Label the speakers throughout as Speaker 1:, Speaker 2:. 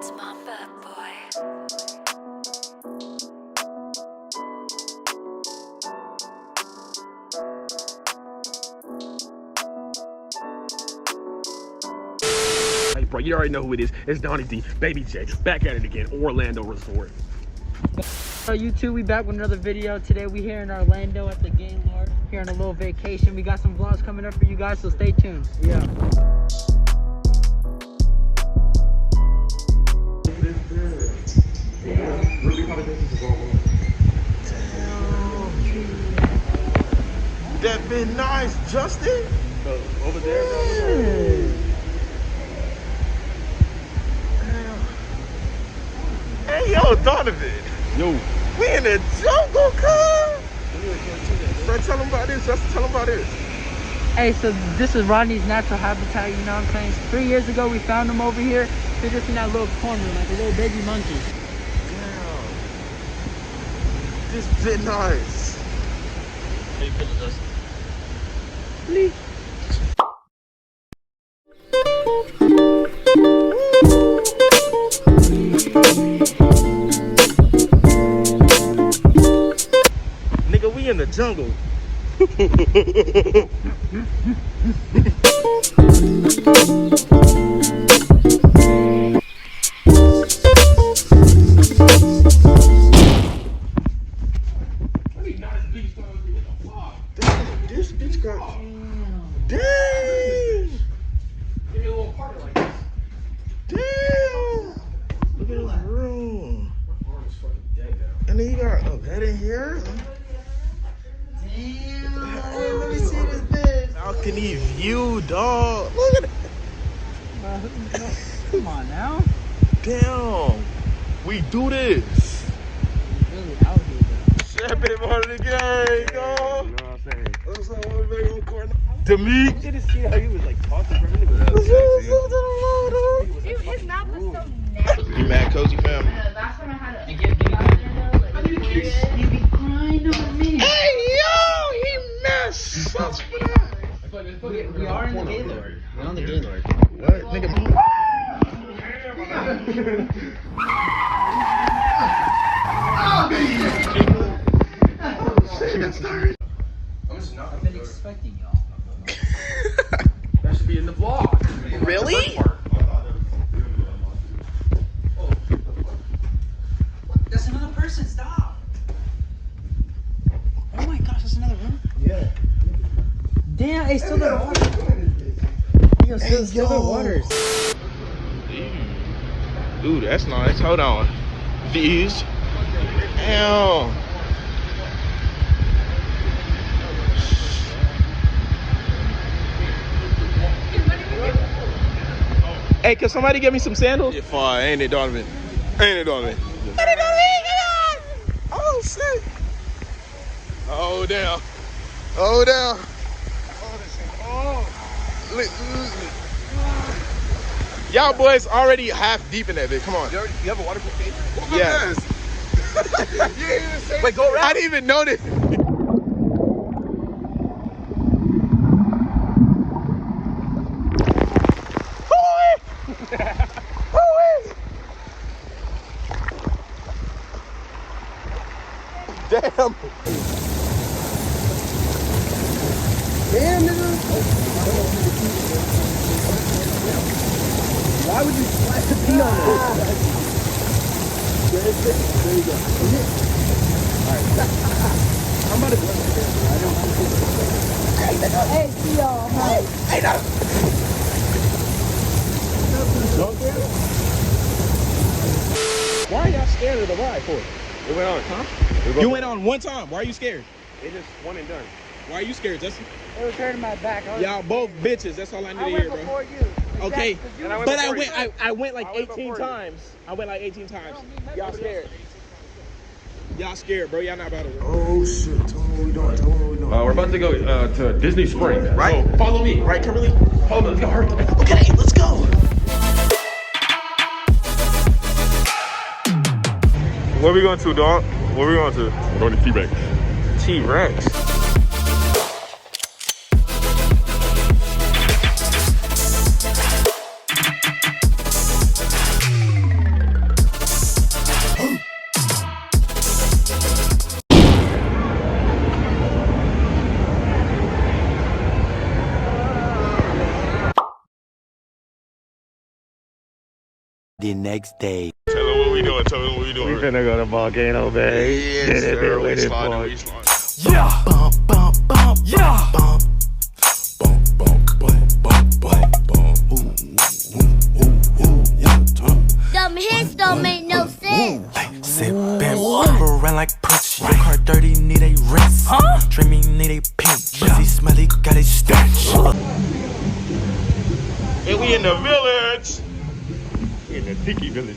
Speaker 1: That's my bad boy.
Speaker 2: Hey, bro, you already know who it is. It's Donnie D, Baby J, back at it again, Orlando Resort.
Speaker 3: So YouTube, we back with another video. Today we here in Orlando at the Gaylord, here on a little vacation. We got some vlogs coming up for you guys, so stay tuned. Yeah.
Speaker 4: That been nice, Justin.
Speaker 2: Over there, bro.
Speaker 4: Hey, yo, Donovan.
Speaker 2: Yo.
Speaker 4: We in the jungle, cuz. Bro, tell him about this. Justin, tell him about this.
Speaker 3: Hey, so this is Rodney's natural habitat, you know what I'm saying? 3 years ago, we found him over here. He's just in that little corner, like a little baby monkey.
Speaker 4: Damn. This been nice.
Speaker 2: How you feeling, Justin?
Speaker 3: Please.
Speaker 4: Nigga, we in the jungle. Damn, this bitch got. Dang!
Speaker 2: Give me a little party like this.
Speaker 4: Damn! Look at this room.
Speaker 2: My arm is fucking dead now.
Speaker 4: And then you got a bed in here.
Speaker 3: Damn, let me see this bitch.
Speaker 4: Balcony view, dog. Look at it.
Speaker 3: Come on now.
Speaker 4: Damn. We do this.
Speaker 3: Really out here, though.
Speaker 4: Champion part of the game, dog.
Speaker 2: You know what I'm saying?
Speaker 4: What's up, one baby on corner? Demi.
Speaker 2: You just see how he was like talking for a minute.
Speaker 4: What's up, dog?
Speaker 5: Dude, his mouth was so nasty.
Speaker 4: You mad, cozy fam?
Speaker 5: Last time I had a
Speaker 3: And give me you be crying on me.
Speaker 4: Hey, yo, he messed. Sucks for that.
Speaker 3: We are in the Gaylord. We're on the Gaylord.
Speaker 4: What? Nigga.
Speaker 3: I've been expecting y'all.
Speaker 2: That should be in the vlog.
Speaker 4: Really?
Speaker 3: That's another person. Stop. Oh my gosh, that's another room.
Speaker 4: Yeah.
Speaker 3: Damn, hey, still the water. Yo, still the waters.
Speaker 4: Ooh, that's nice. Hold on. These. Damn. Hey, can somebody get me some sandals? Yeah, fine. Ain't it, Donovan? Ain't it, Donovan? Ain't it, Donovan? Oh, shit. Oh, damn. Oh, damn. Y'all boys already half deep in that bit. Come on.
Speaker 2: You have a waterproof cage?
Speaker 4: Yeah. You didn't even say. Wait, go around. I didn't even notice. Damn. Damn, nigga. Why would you splash the pee on it? There you go. Alright. I'm about to go.
Speaker 3: Hey, see y'all.
Speaker 4: Hey, no. Why are y'all scared of the ride for?
Speaker 2: It went on. Huh?
Speaker 4: You went on one time. Why are you scared?
Speaker 2: It just one and done.
Speaker 4: Why are you scared, Justin?
Speaker 3: It was hurting my back.
Speaker 4: Y'all both bitches. That's all I need to
Speaker 3: I
Speaker 4: hear,
Speaker 3: went
Speaker 4: bro.
Speaker 3: before you.
Speaker 4: Okay,
Speaker 2: And I went
Speaker 4: but
Speaker 2: before you.
Speaker 4: I went like
Speaker 2: I went
Speaker 4: 18
Speaker 2: before you.
Speaker 4: times. I went like 18 times. Y'all scared. Y'all scared, bro. Y'all not about to.
Speaker 6: Oh shit, tell me what we doing, tell me what we doing.
Speaker 2: We're about to go to Disney Springs.
Speaker 4: Right?
Speaker 2: So follow me.
Speaker 4: Right, Kimberly?
Speaker 2: Hold on, let's go. Hurry.
Speaker 4: Okay, let's go. Where we going to, dog? Where we going to?
Speaker 2: We're going to T-Rex.
Speaker 4: T-Rex.
Speaker 1: The next day.
Speaker 4: Tell them what we doing. Tell them what we doing.
Speaker 2: We finna go to Volcano Bay.
Speaker 4: Yes,
Speaker 2: Get it,
Speaker 4: sir.
Speaker 2: with
Speaker 4: We
Speaker 2: it,
Speaker 4: sliding.
Speaker 2: boy.
Speaker 4: We sliding.
Speaker 1: Yeah. Bump, bump, bump. Yeah. Bump. Bump, bump, bump, bump, bump, bump. Ooh, ooh, ooh, ooh, yeah.
Speaker 7: Them hits don't make no sense.
Speaker 1: Sit back, around like Prince. Your car dirty, need a rinse. Dreamy, need a pinch. Pussy smelly, got a stench.
Speaker 4: And we in the village.
Speaker 2: In the Tiki village.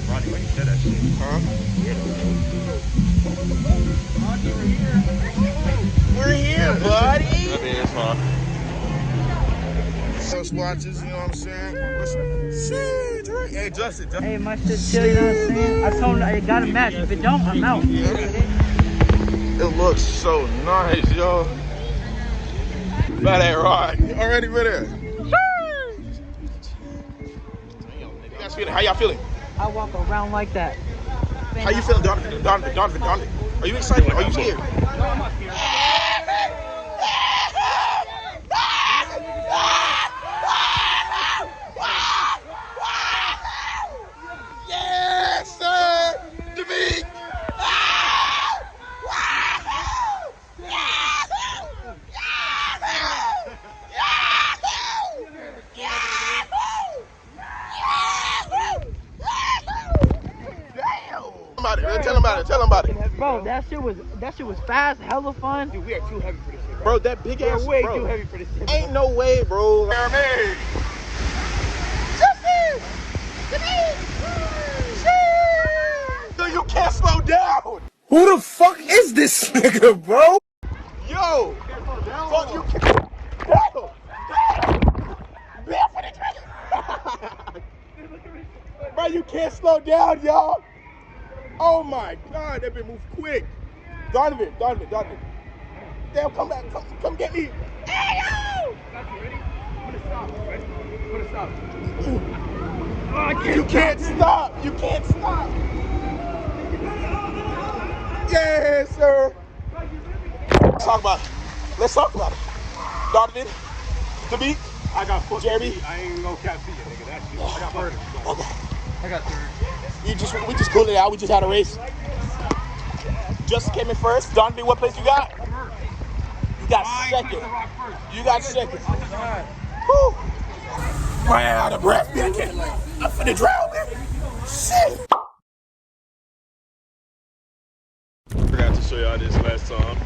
Speaker 2: Ronnie, when you said that shit,
Speaker 4: Huh? We're here, buddy. I mean, it's fine. Those watches, you know what I'm saying? Shit, right? Hey, Justin.
Speaker 3: Hey, my shit chill, you know what I'm saying? I told him it gotta match. If it don't, I'm out.
Speaker 4: It looks so nice, yo. By that ride. You already been there? You guys feeling? How y'all feeling?
Speaker 3: I walk around like that.
Speaker 4: How you feeling, Donovan? Are you excited? Are you scared? Yes, sir! Tiki! Tell him about it.
Speaker 3: Bro, that shit was fast, hella fun.
Speaker 2: Dude, we are too heavy for this shit.
Speaker 4: Bro, that big ass,
Speaker 2: way
Speaker 4: bro.
Speaker 2: too heavy for this shit.
Speaker 4: Ain't no way, bro.
Speaker 7: Justin!
Speaker 4: No, you can't slow down.
Speaker 6: Who the fuck is this nigga, bro?
Speaker 4: Yo, fuck you can't. Yo. Bro, you can't slow down, y'all. Oh my God, that been moved quick. Donovan. Damn, come back, come get me. Hey, yo!
Speaker 2: I'm gonna stop.
Speaker 4: You can't stop. Yes, sir. Let's talk about it. Donovan, Tiki,
Speaker 2: I got foot.
Speaker 4: Jeremy.
Speaker 2: I ain't gonna cap to you, nigga. That shit. I got murder.
Speaker 4: Okay.
Speaker 2: I got third.
Speaker 4: We just cooled it out. We just had a race. Justin came in first. Donovan, what place you got? You got second. You got second. Whew. Man, I'm out of breath. I'm finna drown, man. Shit. Forgot to show y'all this last time.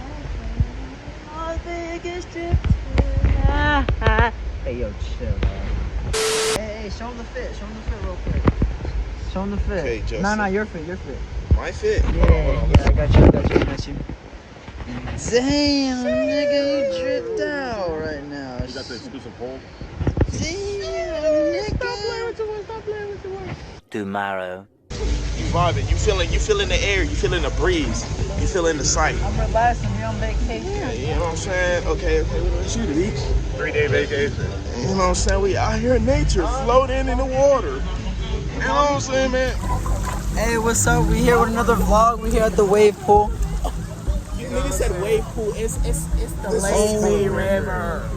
Speaker 3: Hey, yo, chill, man. Hey, show him the fit real quick. Show him the fit.
Speaker 4: Okay, Justin.
Speaker 3: No, your fit.
Speaker 4: My fit.
Speaker 3: Yeah, I got you. Damn, nigga, you dripped out right now.
Speaker 2: You got the exclusive hole.
Speaker 3: Damn, nigga. Stop playing with the word.
Speaker 1: Tomorrow.
Speaker 4: You vibing. You feeling the air. You feeling the breeze. You feeling the sight.
Speaker 3: I'm relaxing. We're on vacation.
Speaker 4: Yeah, you know what I'm saying? Okay. What you do?
Speaker 2: 3-day vacation.
Speaker 4: You know what I'm saying? We out here in nature, floating in the water. You know what I'm saying, man?
Speaker 3: Hey, what's up? We here with another vlog. We here at the wave pool.
Speaker 4: You nigga said wave pool. It's the
Speaker 3: Lazy River.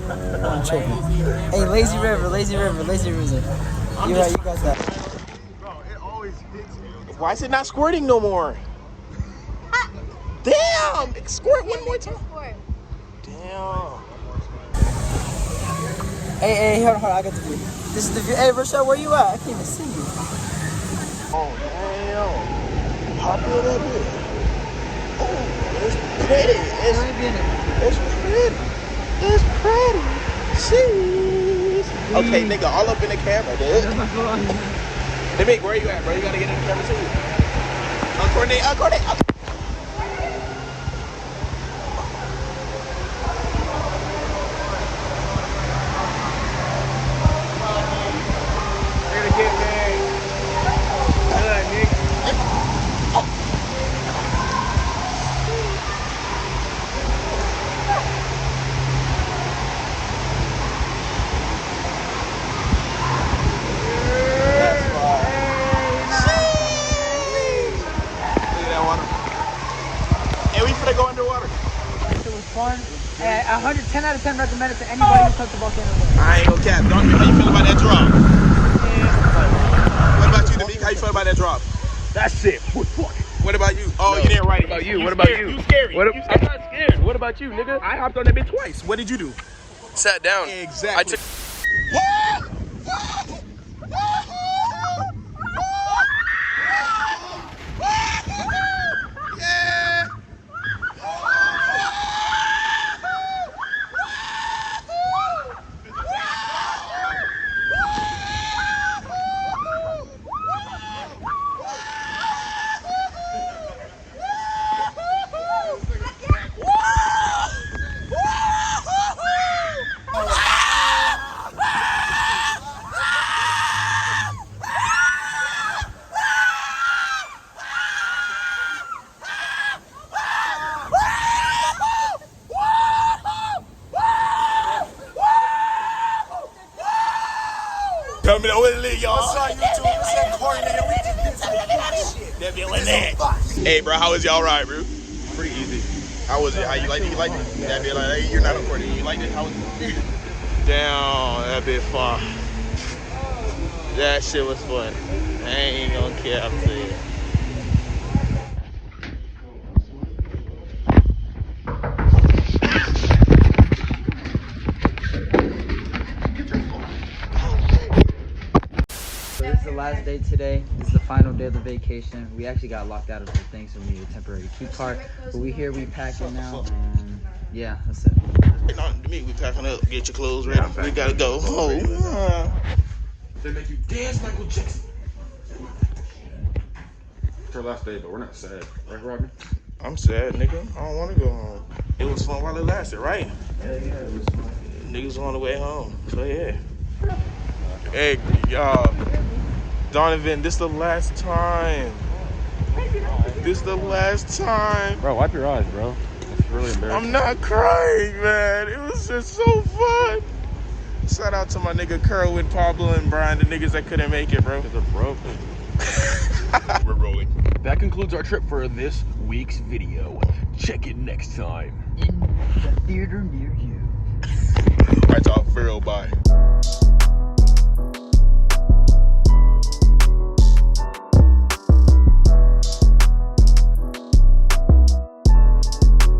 Speaker 3: Hey, Lazy River. You right, you got that.
Speaker 2: Bro, it always hits me.
Speaker 4: Why is it not squirting no more? Damn! Squirt one more time. Damn.
Speaker 3: Hey, hold on, I got the view. This is the view. Hey, Rochelle, where you at? I can't even see you.
Speaker 4: Oh, damn. Pop it up here. Oh, it's pretty. It's pretty. Jeez. Okay, nigga, all up in the camera, dude. Nick, where you at, bro? You gotta get in the camera too. Uncoordinate. they go underwater?
Speaker 3: It was fun. And 10 out of 10 recommended to anybody who comes to Volcano Bay.
Speaker 4: I ain't gonna cap. How you feel about that drop? What about you, Demik? How you feel about that drop?
Speaker 2: That's it. Fuck.
Speaker 4: What about you? Oh, you didn't write it.
Speaker 2: What about you? What about you?
Speaker 4: You scary.
Speaker 2: I'm not scared. What about you, nigga? I hopped on that bitch twice.
Speaker 4: What did you do?
Speaker 2: Sat down.
Speaker 4: Exactly.
Speaker 2: I took.
Speaker 4: Tell me that was lit, y'all. What's on YouTube? What's that corny nigga? We just shit. That be like that. Hey, bro, how was y'all ride, bro?
Speaker 2: Pretty easy.
Speaker 4: How was it? How you liked it? You liked it? That be like, hey, you're not recording. You liked it? How was it? Damn, that bit fun. That shit was fun. I ain't gonna care, I'm telling you.
Speaker 3: So this is the last day today. This is the final day of the vacation. We actually got locked out of some things, so we need a temporary key card. But we here, we packing now, and yeah, that's it.
Speaker 4: No, to me, we packing up. Get your clothes ready. We gotta go home.
Speaker 2: They make you dance, Michael Jackson. It's our last day, but we're not sad, right, Robbie?
Speaker 4: I'm sad, nigga. I don't want to go home. It was fun while it lasted, right?
Speaker 2: Yeah, it was fun.
Speaker 4: Niggas on the way home, so yeah. Hey, y'all. Donovan, this the last time. This the last time.
Speaker 2: Bro, wipe your eyes, bro. It's really embarrassing.
Speaker 4: I'm not crying, man. It was just so fun. Shout out to my nigga Kerwin, Pablo, and Brian, the niggas that couldn't make it, bro.
Speaker 2: Because they're broke.
Speaker 4: We're rolling.
Speaker 2: That concludes our trip for this week's video. Check it next time.
Speaker 3: In the theater near you.
Speaker 4: All right, y'all. For real, bye.